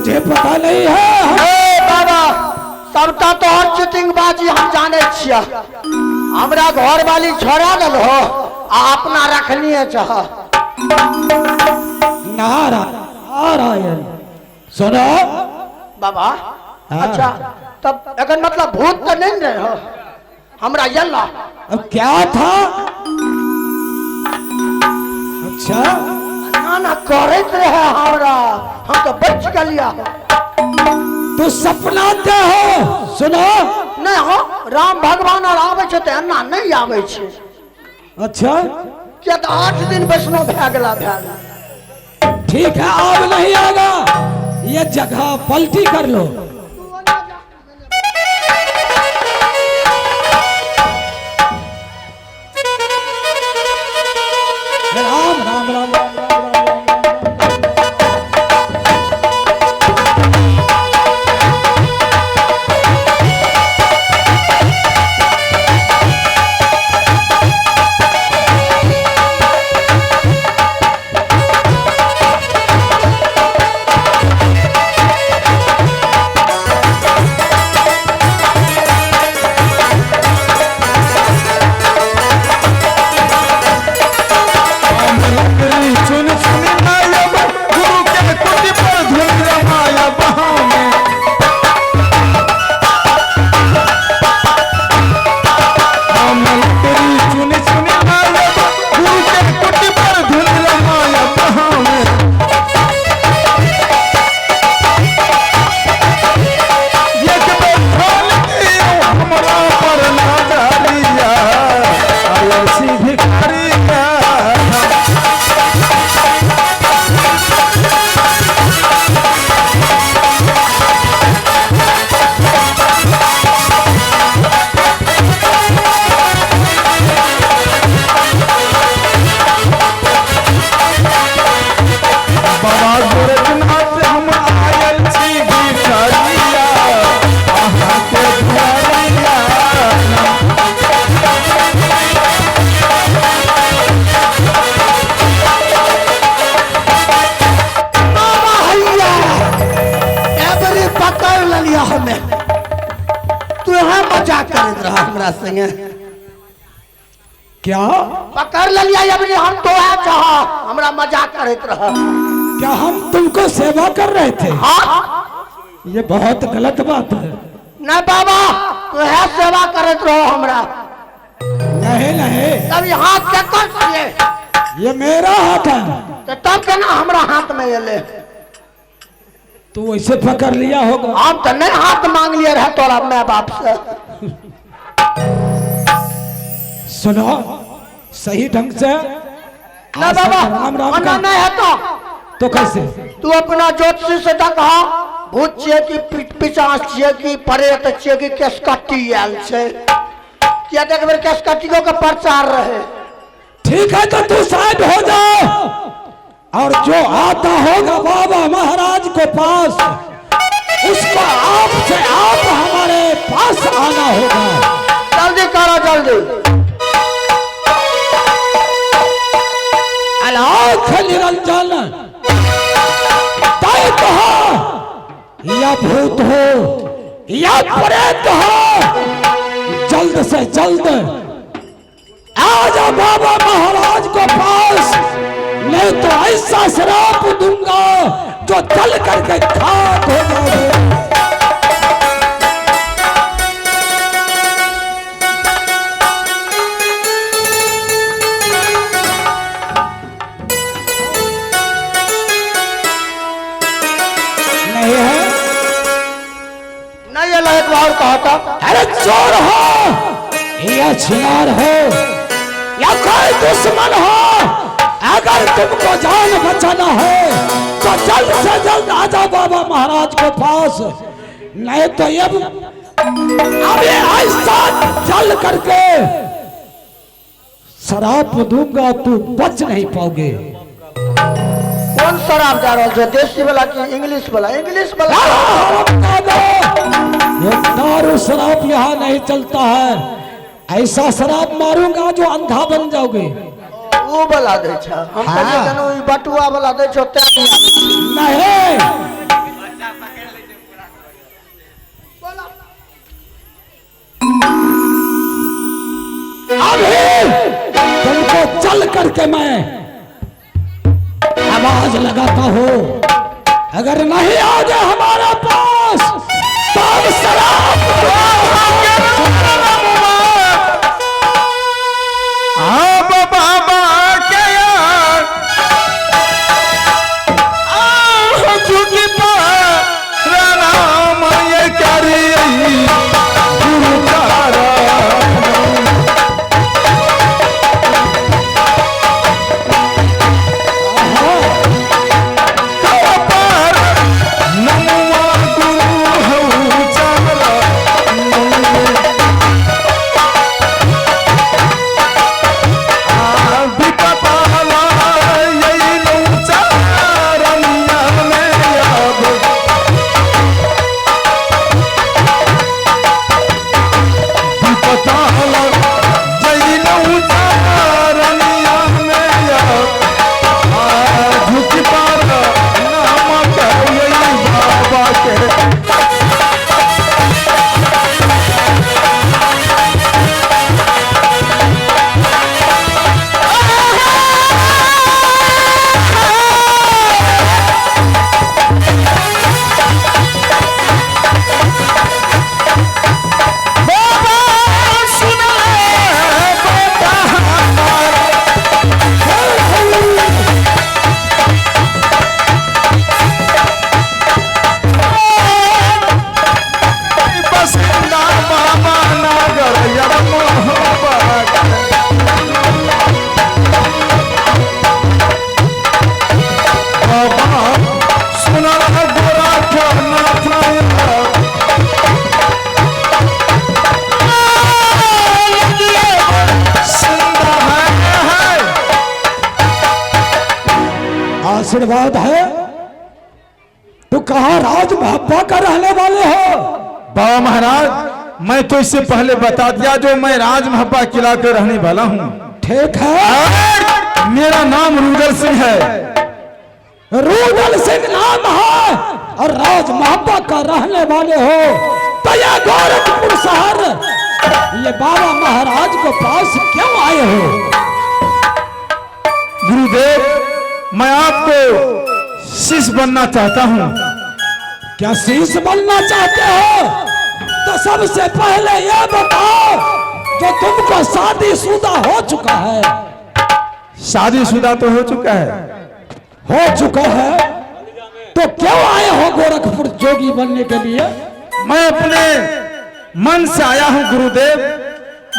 तुझे पता नहीं है? ए बाबा सबटा तो और चिटिंग बाजी हम जाने छिया। हमरा घर वाली छोड़ा दल हो आ अपना रखनी चाह। नारायण सुनो बाबा हाँ। अच्छा तब अगर मतलब भूत तो नहीं रहे हो हमरा यल्ला। अब क्या था? अच्छा ना ना करत रहे हमरा हम तो बच गलिया। तू सपना दे हो। सुनो नहीं हो राम भगवान और आवे छे त अन्ना नहीं आवे छे। अच्छा क्या तो 8 दिन वैष्णो भे गेला भे। ठीक है अब नहीं आएगा। ये जगह पलटी कर लो। राम राम राम, राम, राम, राम, राम। संगे क्या पकड़ लिया अभी हम तो चाह हमरा मजाक करत रह। क्या हम तुमको सेवा कर रहे थे? हाँ ये बहुत गलत बात है। नहीं बाबा तू है सेवा करत रहो हमरा। नहीं नहीं तब हाथ केकर छिए? ये मेरा हाथ है। तो तब केना हमरा हाथ में ये ले? तू वैसे पकड़ लिया होगा। हम तो नहीं हाथ मांग लिए रहे तोरा माँ बाप से। सुनो सही ढंग से ना बाबा राम राम अन्ना नहीं है तो कैसे? तू अपना ज्योतिषी से कहा भूत छिए कि पिशाच छिए कि प्रेत छिए कि केसकट्टी आयल छे। क्या देख बेर केसकट्टियों का प्रचार रहे। ठीक है तो तू साइड हो जाओ और जो आता होगा बाबा महाराज के पास उसको आपसे आप हमारे पास आना होगा। जल्दी करो जल्दी। अलाख निरंजन दैत हो या भूत हो या प्रेत हो जल्द से जल्द आ जा बाबा महाराज को पास। नहीं तो ऐसा श्राप दूंगा जो जल करके खाक हो जाओगे। नहीं है? नहीं ये एक बार कहा था। अरे चोर हो या छिनार हो या कोई दुश्मन हो, अगर तुमको जान बचाना है तो जल्द से जल्द आ जाओ बाबा महाराज के पास। नहीं तो ये अभी ऐसा जल करके शराब दूंगा तू बच नहीं पाओगे। कौन शराब जा रहा है? देसी वाला की इंग्लिश वाला? इंग्लिश वाला। ये दारू शराब यहाँ नहीं चलता है। ऐसा शराब मारूंगा जो अंधा बन जाओगे। वो वाला दे छा हम हाँ। कहले कनो ई बटुआ वाला दे छो ते नहीं चल करके मैं आवाज लगाता हूँ, अगर नहीं आ गया हमारे पास तो अब शराब अब बाबा के यार झुकी राम ये करी गुरु तारा आशीर्वाद है। तो कहाँ राज महब्बा का रहने वाले हो? बाबा महाराज, मैं तो इससे पहले बता दिया जो मैं राज महब्बा किला के रहने वाला हूँ। ठीक है, मेरा नाम रुदल सिंह है। रुदल सिंह नाम है और राज महब्बा का रहने वाले हो, तो ये गोरखपुर शहर ये बाबा महाराज के पास क्यों आए हो? गुरुदेव, मैं आपको शिष्य बनना चाहता हूँ। क्या शिष्य बनना चाहते हो? तो सबसे पहले ये बताओ जो तुमको शादीशुदा हो चुका है। शादीशुदा तो हो चुका है। हो चुका है तो क्यों आए हो गोरखपुर जोगी बनने के लिए? मैं अपने मन से आया हूँ गुरुदेव।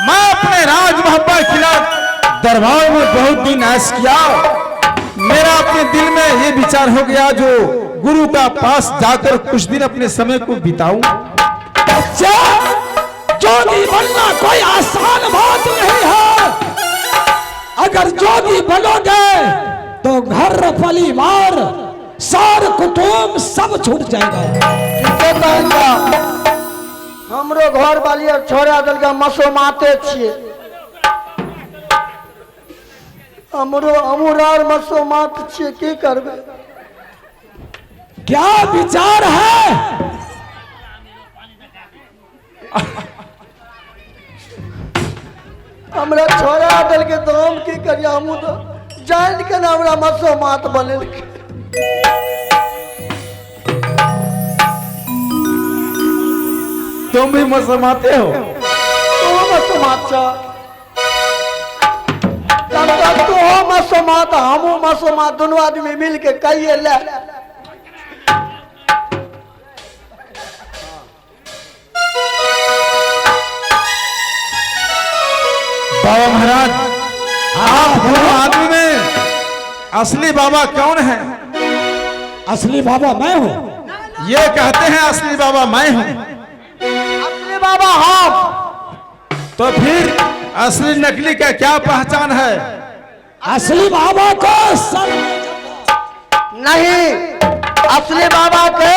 मैं अपने राज महब्बा किला दरबार में बहुत दिन ऐश किया। मेरा अपने दिल में ये विचार हो गया जो गुरु का पास जाकर कुछ दिन अपने समय को बिताऊं। अच्छा, जोगी बनना कोई आसान बात नहीं है। अगर जोगी बनोगे तो घर परिवार सार कुटुंब सब छूट जाएगा। हमरो घर वाली छोड़ा दल के मसोमाते छिए। हमरो अमुरार मसोमात छिए, की करबे? क्या विचार है? हमरा छोड़ा दल के तो हम की करिया? हमू तो जान के ना हमरा मसोमात बनल। तुम भी मसमाते हो? तू मसोमात छ, तब तक तू हो मसोमात हमू मसोमात, दोनों आदमी मिल के कहिए ले। बाबा महाराज, आप दोनों आदमी में असली बाबा कौन है? असली बाबा मैं हूँ। ये कहते हैं असली बाबा मैं हूँ। असली बाबा हम। तो फिर असली नकली का क्या पहचान है? असली बाबा को सर नहीं, असली बाबा के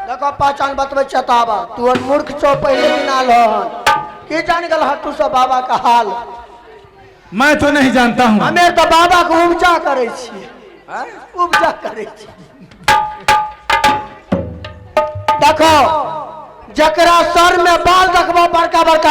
देखो पहचान बतबे चताबा। तू मूर्ख छो, पहले दिन आल की जान गल तू सब बाबा का हाल। मैं तो नहीं जानता हूँ। हमें तो बाबा को उपजा करे छिए, उपजा करे छिए। देखो जकरा सर में बाल देखबो बड़का बड़का